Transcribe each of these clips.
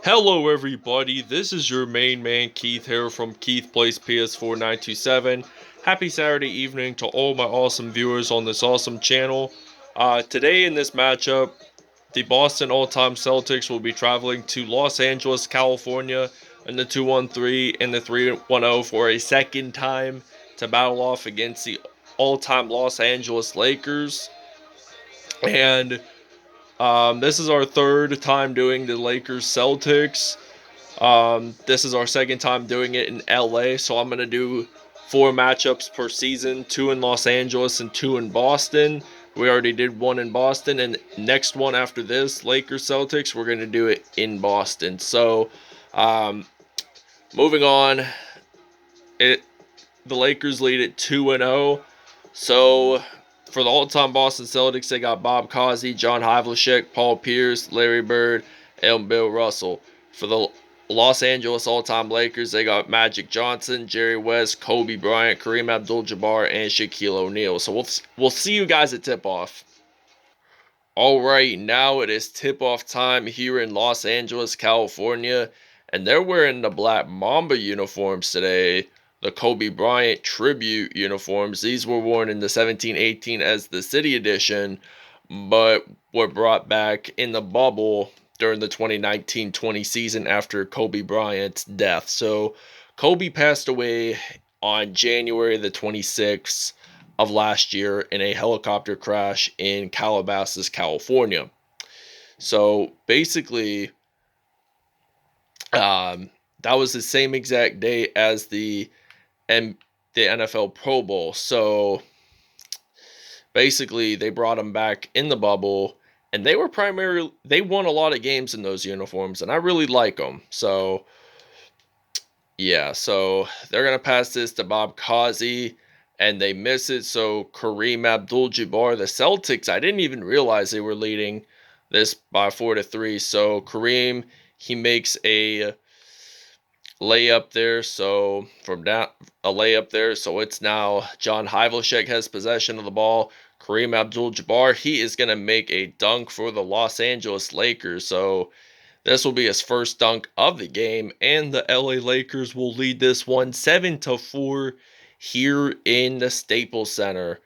Hello everybody, this is your main man Keith here from Keith Plays PS4 927. Happy Saturday evening to all my awesome viewers on this awesome channel. Today in this matchup, the Boston all-time Celtics will be traveling to Los Angeles, California in the 2-1-3 and the 3-1-0 for a second time to battle off against the all-time Los Angeles Lakers. And this is our third time doing the Lakers Celtics. This is our second time doing it in LA, so I'm going to do 4 matchups per season, 2 in Los Angeles and 2 in Boston. We already did 1 in Boston, and next one after this, Lakers Celtics, we're going to do it in Boston. So, moving on, the Lakers lead at 2-0. So, for the all-time Boston Celtics, they got Bob Cousy, John Havlicek, Paul Pierce, Larry Bird, and Bill Russell. For the Los Angeles all-time Lakers, they got Magic Johnson, Jerry West, Kobe Bryant, Kareem Abdul-Jabbar, and Shaquille O'Neal. So we'll see you guys at tip-off. All right, now it is tip-off time here in Los Angeles, California, and they're wearing the Black Mamba uniforms today, the Kobe Bryant tribute uniforms. These were worn in the 17-18 as the City Edition, but were brought back in the bubble during the 2019-20 season after Kobe Bryant's death. So Kobe passed away on January the 26th of last year in a helicopter crash in Calabasas, California. So basically, that was the same exact day as the NFL Pro Bowl. So basically, they brought him back in the bubble, and they won a lot of games in those uniforms, and I really like them. So yeah, so they're gonna pass this to Bob Cousy, and they miss it. So Kareem Abdul-Jabbar, the Celtics, I didn't even realize they were leading this by 4-3. So Kareem, he makes a layup there. So from down a layup there. So it's now John Havlicek has possession of the ball. Kareem Abdul-Jabbar, he is gonna make a dunk for the Los Angeles Lakers. So this will be his first dunk of the game, and the LA Lakers will lead this one 7-4 here in the Staples Center.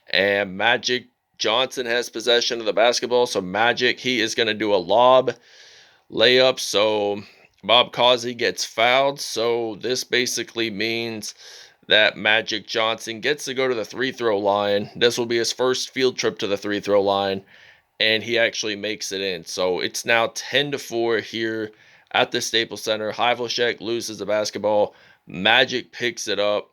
And Magic Johnson has possession of the basketball, so Magic, he is going to do a lob layup, so Bob Cousy gets fouled, so this basically means that Magic Johnson gets to go to the free-throw line. This will be his first field trip to the free-throw line, and he actually makes it in. So it's now 10-4 here at the Staples Center. Havlicek loses the basketball. Magic picks it up.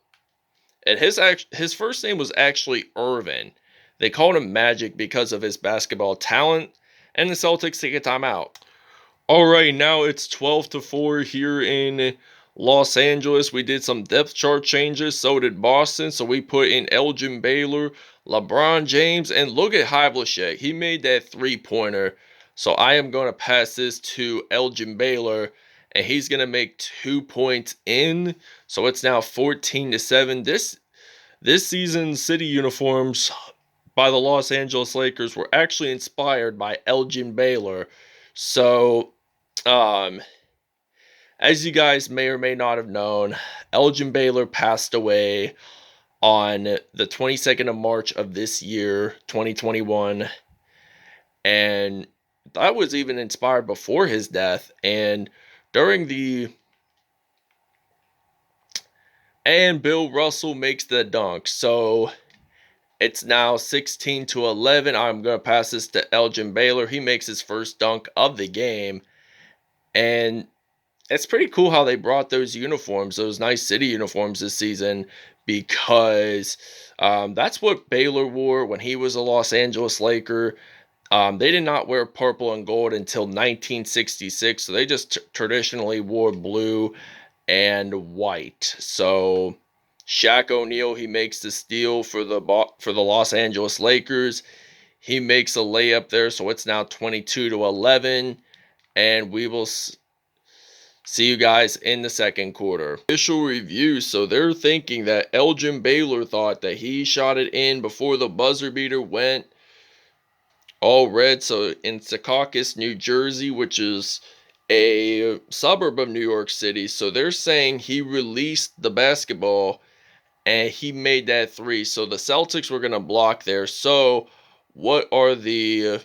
And his first name was actually Irvin. They called him Magic because of his basketball talent, and the Celtics take a timeout. All right, now it's 12-4 here in Los Angeles. We did some depth chart changes. So did Boston. So we put in Elgin Baylor, LeBron James, and look at Havlicek. He made that three-pointer. So I am going to pass this to Elgin Baylor, and he's going to make 2 points in. So it's now 14-7. This season's city uniforms by the Los Angeles Lakers were actually inspired by Elgin Baylor. So, as you guys may or may not have known, Elgin Baylor passed away on the 22nd of March of this year, 2021. And that was even inspired before his death. And during the... And Bill Russell makes the dunk. So it's now 16-11. I'm going to pass this to Elgin Baylor. He makes his first dunk of the game. And it's pretty cool how they brought those uniforms, those nice city uniforms this season, because that's what Baylor wore when he was a Los Angeles Laker. They did not wear purple and gold until 1966, so they just traditionally wore blue and white. So Shaq O'Neal, he makes the steal for the Los Angeles Lakers. He makes a layup there, so it's now 22-11, and we will see you guys in the second quarter. Official review, so they're thinking that Elgin Baylor thought that he shot it in before the buzzer beater went all red. So in Secaucus, New Jersey, which is a suburb of New York City. So they're saying he released the basketball and he made that three. So the Celtics were going to block there. So what are the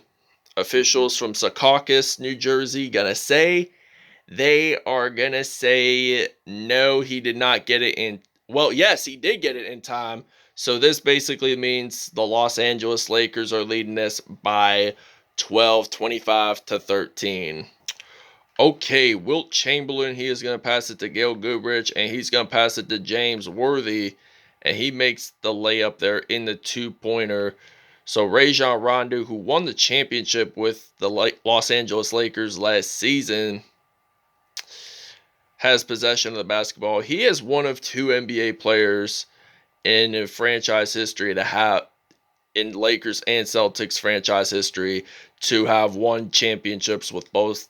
officials from Secaucus, New Jersey, going to say? They are going to say, no, he did not get it in. Well, yes, he did get it in time. So this basically means the Los Angeles Lakers are leading this by 12, 25-13. Okay, Wilt Chamberlain, he is going to pass it to Gail Goodrich, and he's going to pass it to James Worthy, and he makes the layup there in the two-pointer. So Rajon Rondo, who won the championship with the Los Angeles Lakers last season, has possession of the basketball. He is one of two NBA players in franchise history to have, in Lakers and Celtics franchise history, to have won championships with both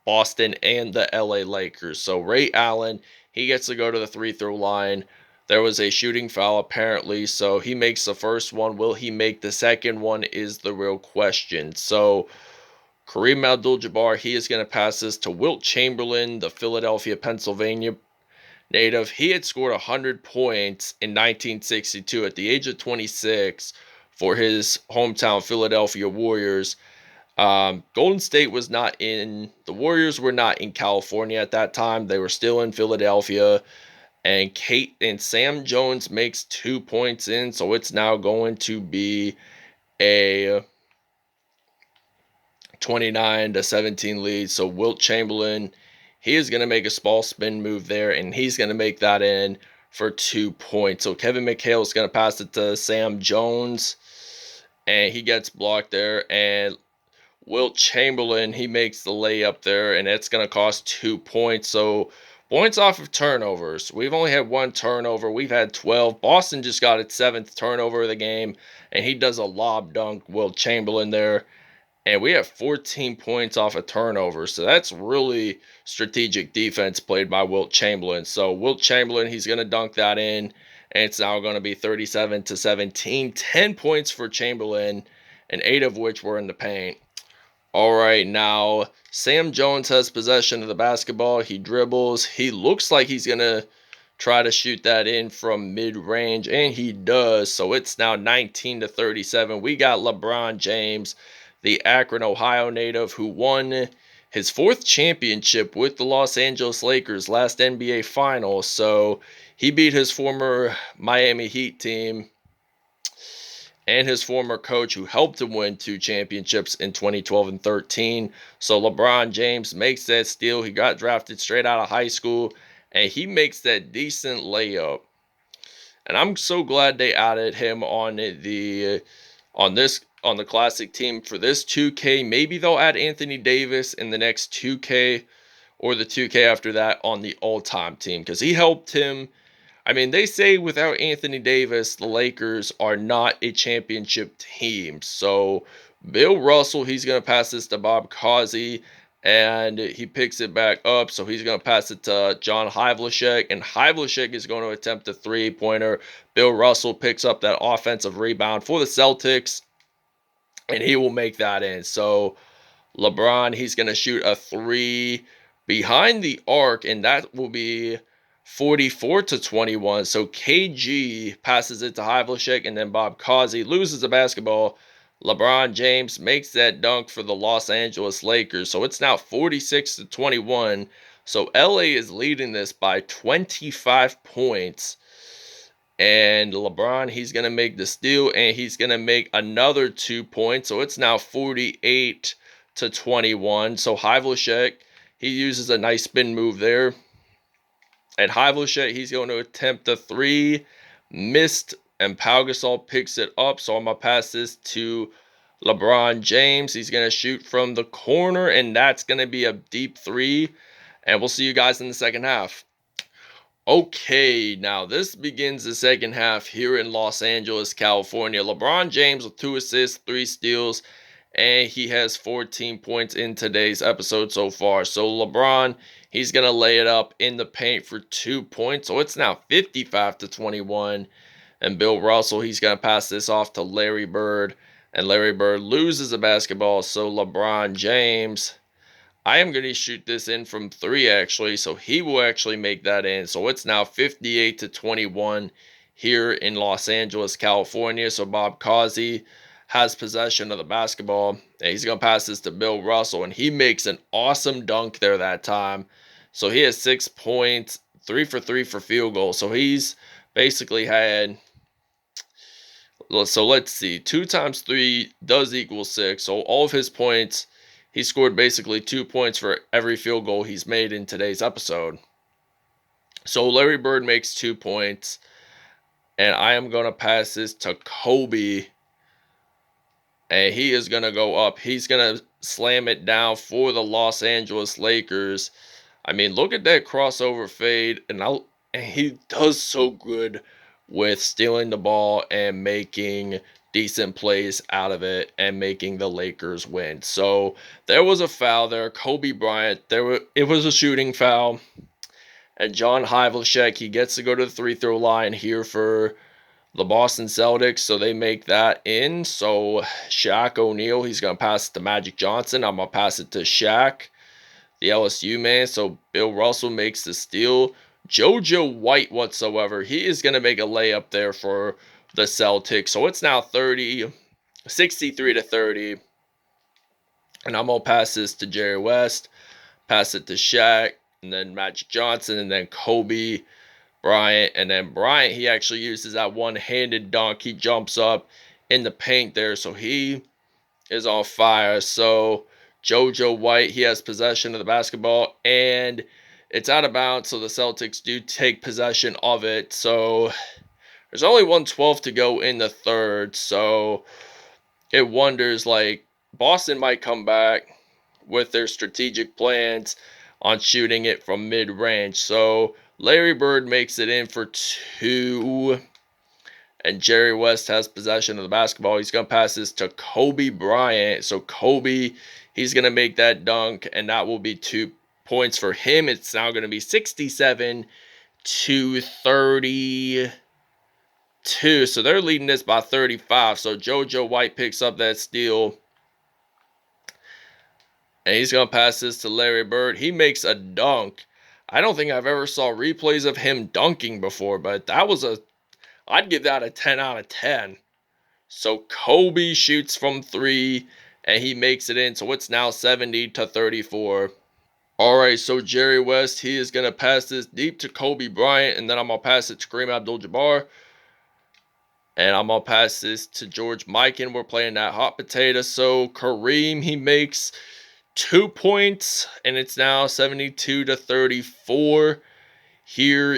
Boston and the LA Lakers. So Ray Allen, he gets to go to the free throw line. There was a shooting foul apparently, so he makes the first one. Will he make the second one is the real question. So Kareem Abdul-Jabbar, he is going to pass this to Wilt Chamberlain, the Philadelphia, Pennsylvania native. He had scored 100 points in 1962 at the age of 26 for his hometown Philadelphia Warriors. Golden State was not in, the Warriors were not in California at that time. They were still in Philadelphia. And Sam Jones makes 2 points in, so it's now going to be a 29-17 lead. So Wilt Chamberlain, he is going to make a small spin move there, and he's going to make that in for 2 points. So Kevin McHale is going to pass it to Sam Jones, and he gets blocked there. And Wilt Chamberlain, he makes the layup there, and it's going to cost 2 points. So points off of turnovers. We've only had one turnover. We've had 12. Boston just got its 7th turnover of the game, and he does a lob dunk, Wilt Chamberlain there. And we have 14 points off of turnovers. So that's really strategic defense played by Wilt Chamberlain. So Wilt Chamberlain, he's going to dunk that in. And it's now going to be 37-17. 10 points for Chamberlain, and 8 of which were in the paint. All right, now Sam Jones has possession of the basketball. He dribbles. He looks like he's going to try to shoot that in from mid-range, and he does. So it's now 19-37. We got LeBron James, the Akron, Ohio native, who won his 4th championship with the Los Angeles Lakers last NBA Finals. So he beat his former Miami Heat team and his former coach, who helped him win 2 championships in 2012 and 13. So LeBron James makes that steal. He got drafted straight out of high school, and he makes that decent layup. And I'm so glad they added him on the classic team for this 2K. Maybe they'll add Anthony Davis in the next 2K or the 2K after that on the all-time team, because he helped him. I mean, they say without Anthony Davis, the Lakers are not a championship team. So Bill Russell, he's going to pass this to Bob Cousy, and he picks it back up. So he's going to pass it to John Havlicek, and Havlicek is going to attempt a three-pointer. Bill Russell picks up that offensive rebound for the Celtics, and he will make that in. So LeBron, he's going to shoot a 3 behind the arc, and that will be 44-21. So KG passes it to Havlicek, and then Bob Cousy loses the basketball. LeBron James makes that dunk for the Los Angeles Lakers. So it's now 46-21. So LA is leading this by 25 points. And LeBron, he's going to make the steal, and he's going to make another 2 points. So it's now 48-21. So Havlicek, he uses a nice spin move there. And Havlicek, he's going to attempt a 3. Missed, and Pau Gasol picks it up. So I'm going to pass this to LeBron James. He's going to shoot from the corner, and that's going to be a deep 3. And we'll see you guys in the second half. Okay, now this begins the second half here in Los Angeles, California. LeBron James with 2 assists, 3 steals, and he has 14 points in today's episode so far. So LeBron, he's going to lay it up in the paint for 2 points. So it's now 55-21. And Bill Russell, he's going to pass this off to Larry Bird. And Larry Bird loses the basketball. So LeBron James, I am going to shoot this in from 3 actually, so he will actually make that in. So it's now 58-21 here in Los Angeles, California. So Bob Cousy has possession of the basketball, and he's going to pass this to Bill Russell, and he makes an awesome dunk there that time. So he has 6 points, 3 for 3 for field goal. So he's basically had, so let's see, 2 times 3 does equal 6. So all of his points, he scored basically 2 points for every field goal he's made in today's episode. So Larry Bird makes 2 points, and I am going to pass this to Kobe, and he is going to go up. He's going to slam it down for the Los Angeles Lakers. I mean, look at that crossover fade, and he does so good with stealing the ball and making decent plays out of it and making the Lakers win. So there was a foul there. Kobe Bryant, it was a shooting foul. And John Havlicek, he gets to go to the free throw line here for the Boston Celtics, so they make that in. So Shaq O'Neal, he's going to pass it to Magic Johnson. I'm going to pass it to Shaq, the LSU man. So Bill Russell makes the steal. JoJo White whatsoever, he is going to make a layup there for the Celtics. So it's now 63-30. And I'm going to pass this to Jerry West, pass it to Shaq, and then Magic Johnson, and then Kobe Bryant. And then Bryant, he actually uses that one-handed dunk. He jumps up in the paint there, so he is on fire. So JoJo White, he has possession of the basketball, and it's out of bounds, so the Celtics do take possession of it. So there's only 1:12 to go in the third, so it wonders, like, Boston might come back with their strategic plans on shooting it from mid-range. So Larry Bird makes it in for 2, and Jerry West has possession of the basketball. He's going to pass this to Kobe Bryant. So Kobe, he's going to make that dunk, and that will be 2 points for him. It's now going to be 67-32. So they're leading this by 35. So JoJo White picks up that steal, and he's going to pass this to Larry Bird. He makes a dunk. I don't think I've ever saw replays of him dunking before, but I'd give that a 10 out of 10. So Kobe shoots from 3, and he makes it in. So it's now 70-34. All right, so Jerry West, he is going to pass this deep to Kobe Bryant, and then I'm going to pass it to Kareem Abdul-Jabbar. And I'm going to pass this to George Mikan. We're playing that hot potato. So Kareem, he makes 2 points, and it's now 72-34 here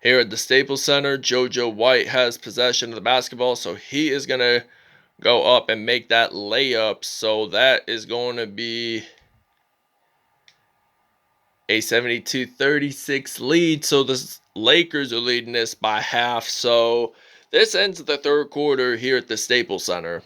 at the Staples Center. JoJo White has possession of the basketball, so he is going to go up and make that layup. So that is going to be a 72-36 lead. So the Lakers are leading this by half. So this ends the third quarter here at the Staples Center.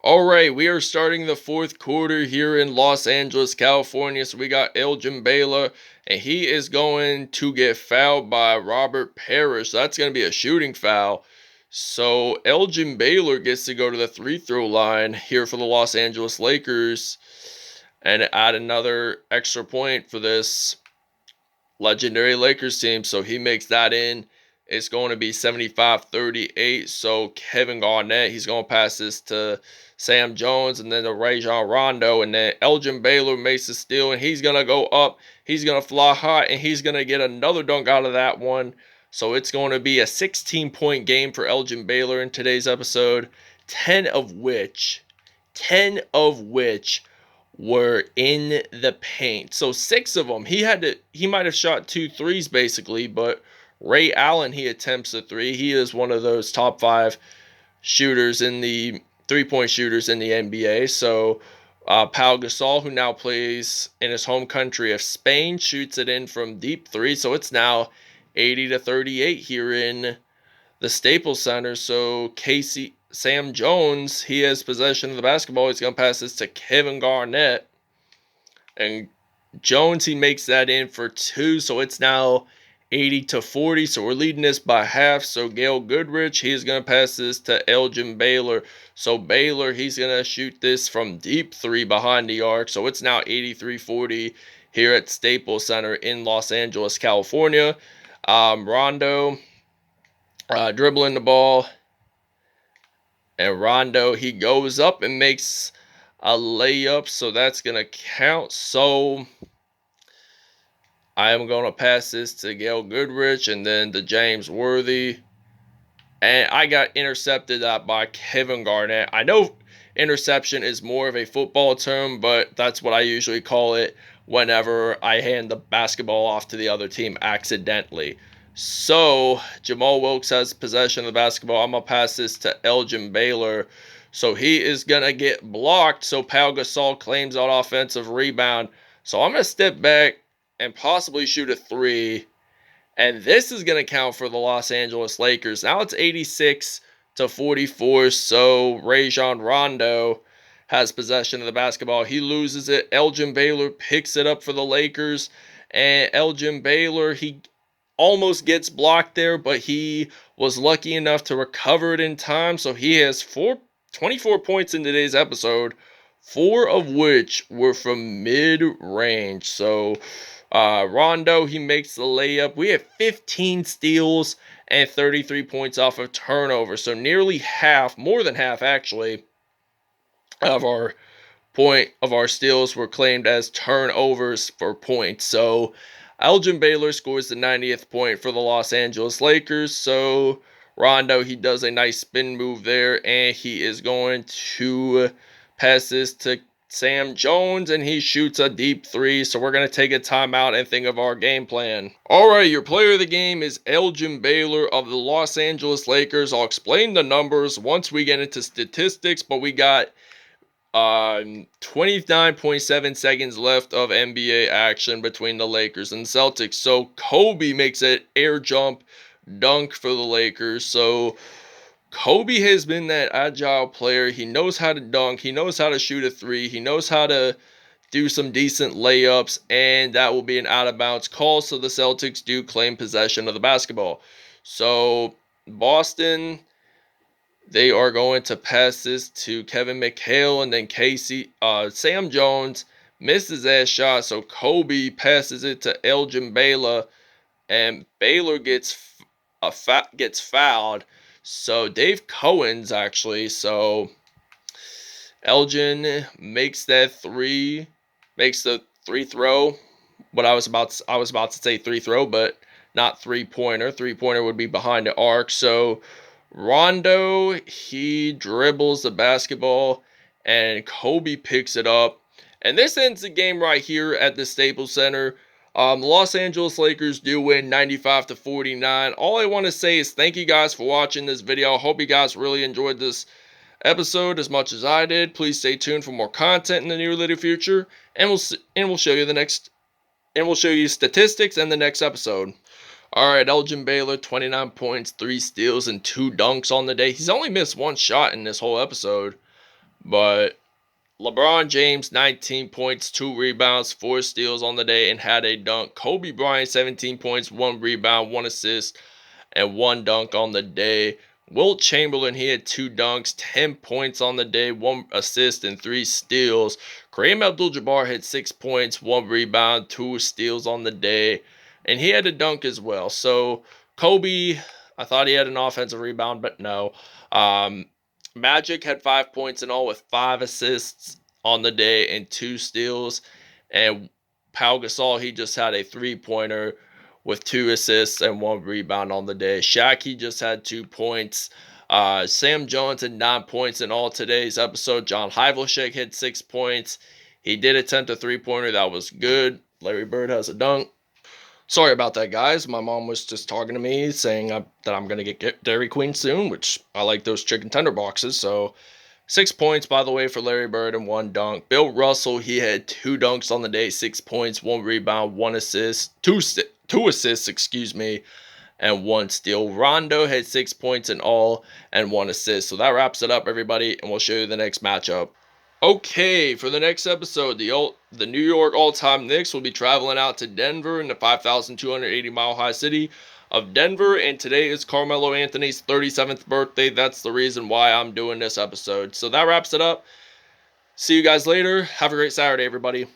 All right, we are starting the fourth quarter here in Los Angeles, California. So we got Elgin Baylor, and he is going to get fouled by Robert Parrish. So that's going to be a shooting foul. So Elgin Baylor gets to go to the free throw line here for the Los Angeles Lakers and add another extra point for this legendary Lakers team. So he makes that in. It's going to be 75-38. So Kevin Garnett, he's going to pass this to Sam Jones and then to Rajon Rondo. And then Elgin Baylor makes the steal, and he's going to go up. He's going to fly high, and he's going to get another dunk out of that one. So it's going to be a 16-point game for Elgin Baylor in today's episode, 10 of which were in the paint. So 6 of them, he might have shot 2 threes basically, but Ray Allen, he attempts a 3. He is one of those top 5 shooters in the three-point shooters in the NBA. So Pau Gasol, who now plays in his home country of Spain, shoots it in from deep 3. So it's now 80-38 here in the Staples Center. So Sam Jones, he has possession of the basketball. He's going to pass this to Kevin Garnett. And Jones, he makes that in for 2. So it's now 80-40. So we're leading this by half. So Gail Goodrich, he's going to pass this to Elgin Baylor. So Baylor, he's going to shoot this from deep three behind the arc. So it's now 83-40 here at Staples Center in Los Angeles, California. Rondo dribbling the ball. And Rondo, he goes up and makes a layup. So that's going to count. So I am going to pass this to Gail Goodrich and then to James Worthy. And I got intercepted by Kevin Garnett. I know interception is more of a football term, but that's what I usually call it whenever I hand the basketball off to the other team accidentally. So Jamal Wilkes has possession of the basketball. I'm going to pass this to Elgin Baylor. So he is going to get blocked. So Pau Gasol claims that offensive rebound. So I'm going to step back and possibly shoot a three. And this is going to count for the Los Angeles Lakers. Now it's 86-44. So Rajon Rondo has possession of the basketball. He loses it. Elgin Baylor picks it up for the Lakers. And Elgin Baylor, he almost gets blocked there, but he was lucky enough to recover it in time. So he has 24 points in today's episode, 4 of which were from mid-range. So Rondo, he makes the layup. We have 15 steals and 33 points off of turnover. So nearly half, more than half actually, of our steals were claimed as turnovers for points. So Elgin Baylor scores the 90th point for the Los Angeles Lakers. So Rondo, he does a nice spin move there, and he is going to pass this to Sam Jones, and he shoots a deep three. So we're going to take a timeout and think of our game plan. All right, your player of the game is Elgin Baylor of the Los Angeles Lakers. I'll explain the numbers once we get into statistics, but we got 29.7 seconds left of NBA action between the Lakers and Celtics. So Kobe makes an air jump dunk for the Lakers. So Kobe has been that agile player. He knows how to dunk. He knows how to shoot a three. He knows how to do some decent layups, and that will be an out-of-bounds call. So the Celtics do claim possession of the basketball. So Boston, they are going to pass this to Kevin McHale, and then Sam Jones misses that shot. So Kobe passes it to Elgin Baylor, and Baylor gets fouled. So Dave Cohen's actually. So Elgin makes the three throw. What I was about to say three throw, but not 3-pointer. 3-pointer would be behind the arc. So Rondo, he dribbles the basketball, and Kobe picks it up. And this ends the game right here at the Staples Center. The Los Angeles Lakers do win 95-49. All I want to say is thank you guys for watching this video. I hope you guys really enjoyed this episode as much as I did. Please stay tuned for more content in the near little future, and we'll show you statistics in the next episode. All right, Elgin Baylor, 29 points, 3 steals, and 2 dunks on the day. He's only missed 1 shot in this whole episode, but LeBron James, 19 points, 2 rebounds, 4 steals on the day, and had a dunk. Kobe Bryant, 17 points, 1 rebound, 1 assist, and 1 dunk on the day. Wilt Chamberlain, he had 2 dunks, 10 points on the day, 1 assist, and 3 steals. Kareem Abdul-Jabbar had 6 points, 1 rebound, 2 steals on the day, and he had a dunk as well. So Kobe, I thought he had an offensive rebound, but no. Magic had 5 points in all with 5 assists on the day and 2 steals. And Pau Gasol, he just had a 3-pointer with 2 assists and 1 rebound on the day. Shaq, he just had 2 points. Sam Jones had 9 points in all today's episode. John Havlicek had 6 points. He did attempt a 3-pointer. That was good. Larry Bird has a dunk. Sorry about that, guys. My mom was just talking to me saying that I'm going to get Dairy Queen soon, which I like those chicken tender boxes. So 6 points, by the way, for Larry Bird and 1 dunk. Bill Russell, he had 2 dunks on the day, 6 points, 1 rebound, 1 assist, 2 assists, and 1 steal. Rondo had 6 points in all and 1 assist. So that wraps it up, everybody, and we'll show you the next matchup. Okay, for the next episode, the New York all-time Knicks will be traveling out to Denver in the 5,280-mile high city of Denver, and today is Carmelo Anthony's 37th birthday. That's the reason why I'm doing this episode. So that wraps it up. See you guys later. Have a great Saturday, everybody.